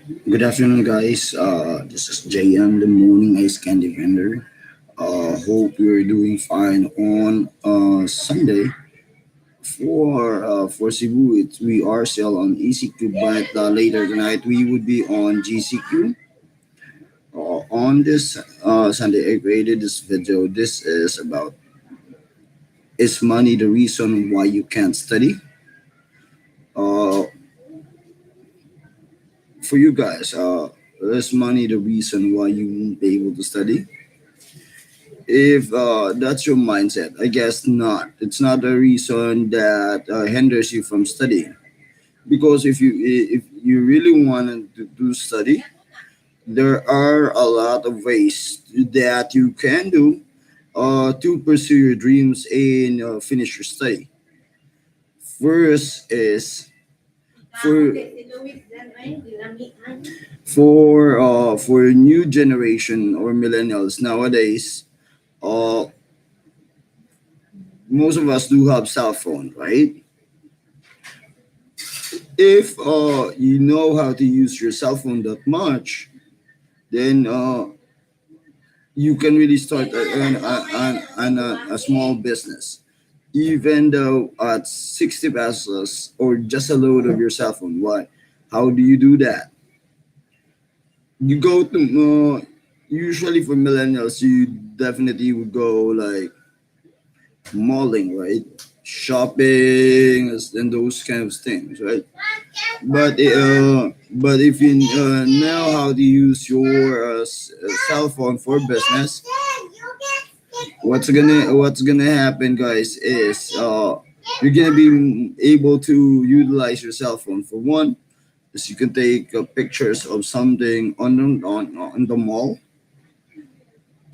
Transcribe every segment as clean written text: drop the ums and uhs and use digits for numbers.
Good afternoon, guys. This is JM, the Morning Ice Candy Vendor. Hope you're doing fine on Sunday. For Cebu, we are still on ECQ, but later tonight we would be on GCQ. On this Sunday, I created this video. This is about, is money the reason why you can't study? Uh, for you guys, is money the reason why you won't be able to study? If that's your mindset, I guess not. It's not a reason that hinders you from studying. Because if you really want to do study, there are a lot of ways that you can do to pursue your dreams and finish your study. First is for for new generation or millennials nowadays. Uh, Most of us do have cell phone, right? If you know how to use your cell phone that much, then you can really start a small business, even though at 60 pesos or just a load of your cell phone. Why? How do you do that? You go to usually for millennials, you definitely would go like malling, right? Shopping and those kind of things, right? But if you know how to use your cell phone for business, what's gonna happen, guys, is you're gonna be able to utilize your cell phone for one. Is you can take pictures of something on the mall,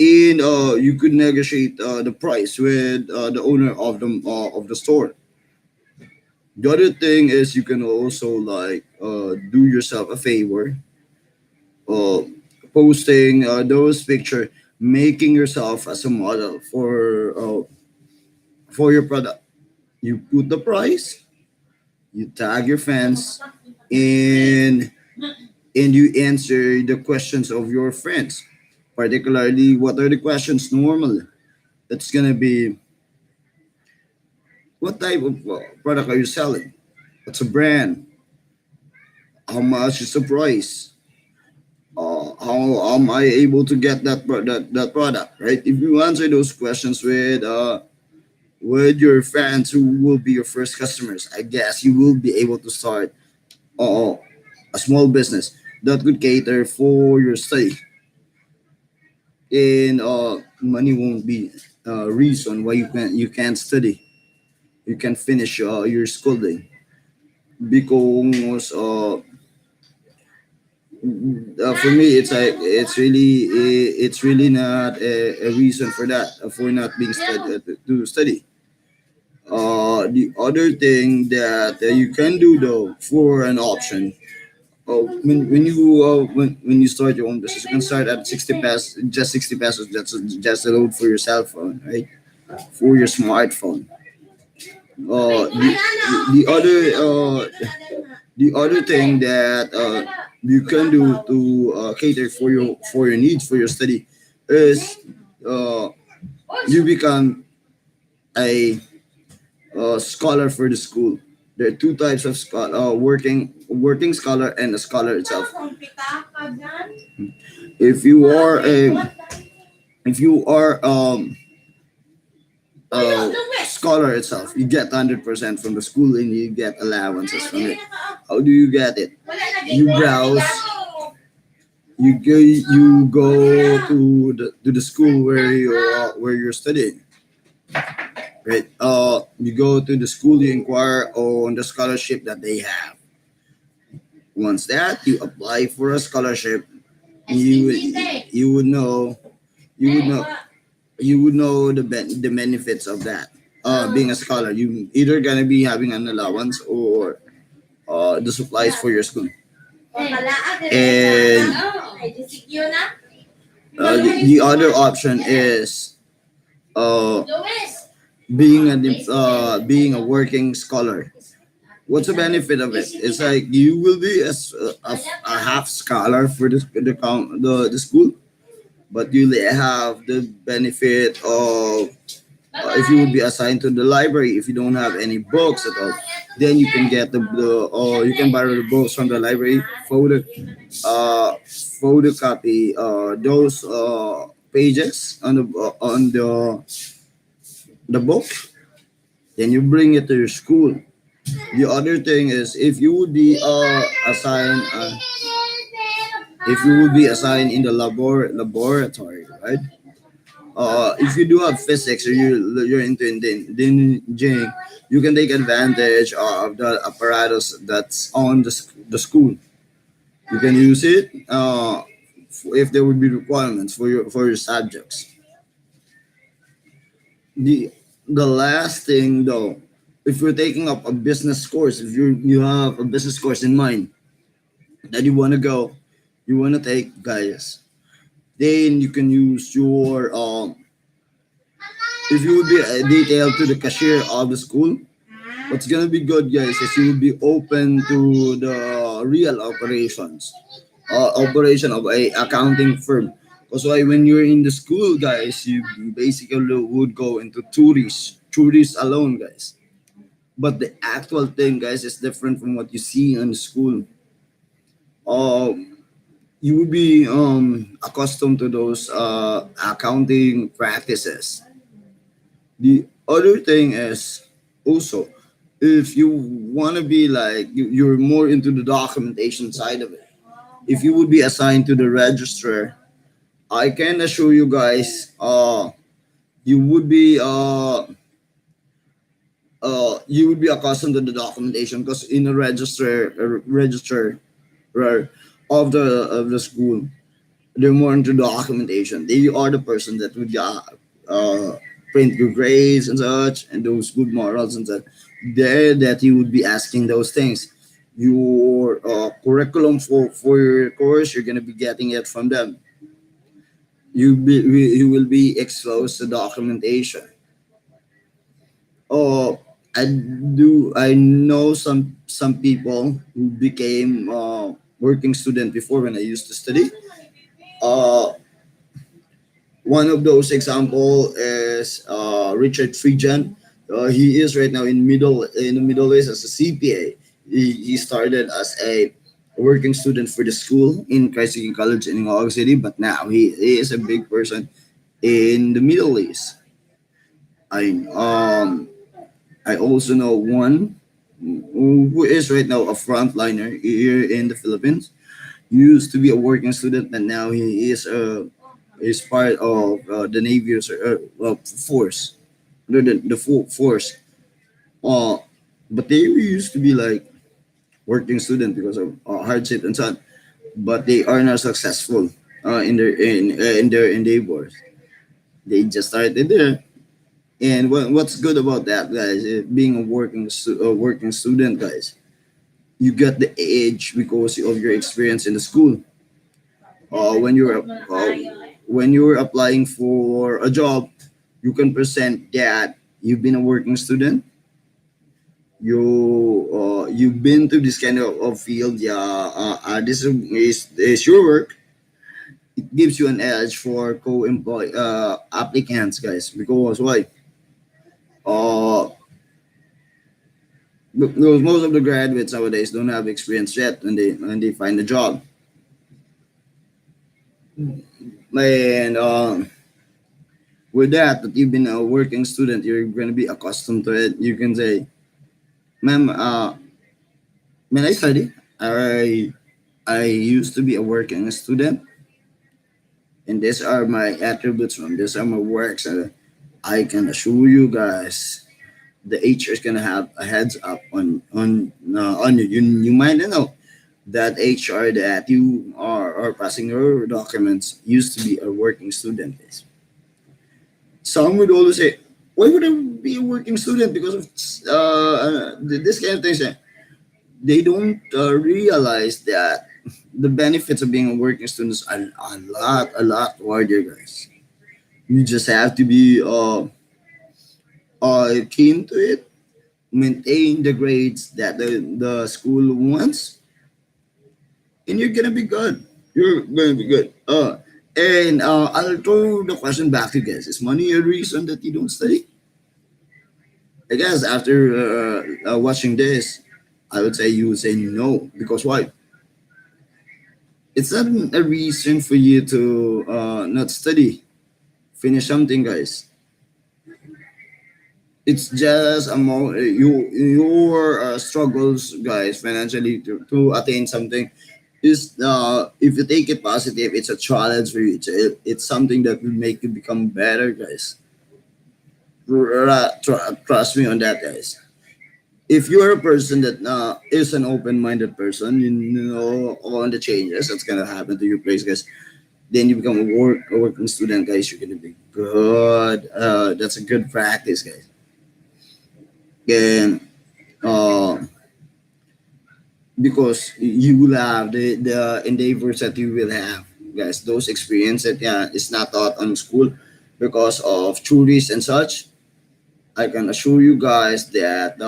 and you could negotiate the price with the owner of the store. The other thing is you can also like do yourself a favor, uh, posting those picture, making yourself as a model for your product. You put the price, you tag your fans, and you answer the questions of your friends. Particularly, what are the questions normally? It's gonna be, what type of product are you selling? What's a brand? How much is the price? How am I able to get that product? Right? If you answer those questions with your fans who will be your first customers, I guess you will be able to start uh, a small business that could cater for your study, and money won't be a reason why you can't study. You can finish your schooling because for me it's really not a reason for that, for not being to study. The other thing that you can do though for an option, when you start your own business, you can start at 60 pesos, just 60 pesos. That's just a load for your cell phone, right? For your smartphone. The other thing that you can do to cater for your needs for your study is uh, you become a scholar for the school. There are two types of working scholar and a scholar itself. If you are a if you are scholar itself, you get 100% from the school and you get allowances from it. How do you get it? You browse. You go to the school where you're studying, right? You go to the school, you inquire on the scholarship that they have. Once that you apply for a scholarship, you would know you would know you would know the benefits of that. Being a scholar, you either gonna be having an allowance or the supplies for your school. And the other option is uh, being a working scholar. What's the benefit of it? It's like you will be a half scholar for the school, but you have the benefit of if you would be assigned to the library. If you don't have any books at all, then you can get the or you can borrow the books from the library, uh photocopy those pages on the book, then you bring it to your school. The other thing is if you would be assigned if you would be assigned in the laboratory, right? If you do have physics or you're into engineering, you can take advantage of the apparatus that's on the school. You can use it if there would be requirements for your subjects. The the last thing though, if you're taking up a business course, if you have a business course in mind that you want to take, guys, then you can use your if you would be detailed to the cashier of the school. What's gonna be good, guys, is you will be open to the real operations, operation of a accounting firm. Because why, when you're in the school, guys, you basically would go into tourists alone, guys. But the actual thing, guys, is different from what you see in the school. Um, you would be accustomed to those accounting practices. The other thing is also, if you want to be like you're more into the documentation side of it, if you would be assigned to the registrar, I can assure you guys, you would be you would be accustomed to the documentation because in a register of the school, they're more into documentation. They are the person that would uh, print your grades and such, and those good morals and such. There, that you would be asking those things. Your curriculum for your course, you're gonna be getting it from them. You will be exposed to documentation. Oh, I know some people who became working student before when I used to study. Uh, One of those example is Richard Friedjan. He is right now in the Middle East as a CPA. He started as a working student for the school in Christ College in Ngog City, but now he is a big person in the Middle East. I um I also know one who is right now a frontliner here in the Philippines. He used to be a working student, and now he is part of the Navy force, the full force. Uh, but they used to be like working student because of hardship and so on. But they are not successful in their endeavors. They just started there. And what's good about that, guys, being a working student, guys, you get the edge because of your experience in the school. When you're applying for a job, you can present that you've been a working student. You've been to this kind of field. Yeah, this is your work. It gives you an edge for co-employ applicants, guys. Because why? Uh, because most of the graduates nowadays don't have experience yet when they find a job. And with that you've been a working student, you're going to be accustomed to it. You can say, ma'am, when I study, I used to be a working student, and these are my attributes, ma'am. These are my works. I can assure you guys, the HR is gonna have a heads up on you. You might not know that HR that you are passing your documents used to be a working student. Some would always say, why would I be a working student because of this kind of things? They don't realize that the benefits of being a working student are a lot wider, guys. You just have to be keen to it. maintain the grades that the school wants, and you're gonna be good. You're gonna be good. And I'll throw the question back to you guys. Is money a reason that you don't study? I guess after watching this, I would say you would say no. Because why? It's not a reason for you to not study, finish something, guys. It's just among your struggles, guys, financially to attain something. Is if you take it positive, it's a challenge for you. It's something that will make you become better, guys. Trust me on that, guys. If you're a person that is an open-minded person, you know all the changes that's gonna happen to your place, guys. Then you become a working student, guys. You're gonna be good. That's a good practice, guys. And uh, because you will have the endeavors that you will have, guys. Those experiences, yeah, is not taught on school because of theories and such. I can assure you guys that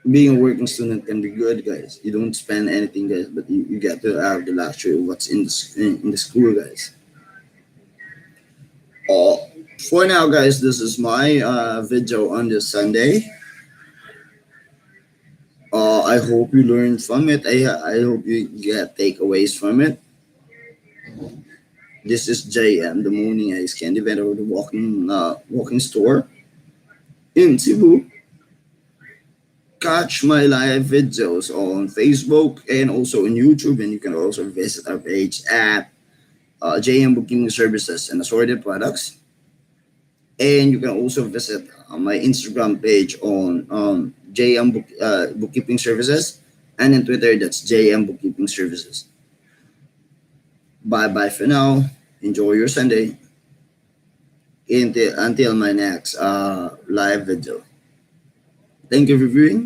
being a working student can be good, guys. You don't spend anything, guys, but you get to have the luxury of what's in the school, guys. Uh, for now, guys, this is my video on this Sunday. I hope you learned from it. I hope you get takeaways from it. This is JM, the morning ice candy vendor, the walking store in Cebu. Catch my live videos on Facebook and also on YouTube, and you can also visit our page at JM Booking Services and Assorted Products. And you can also visit my Instagram page on JM Bookkeeping Services, and in Twitter that's JM Bookkeeping Services. Bye bye for now. Enjoy your Sunday. Until my next live video. Thank you for viewing.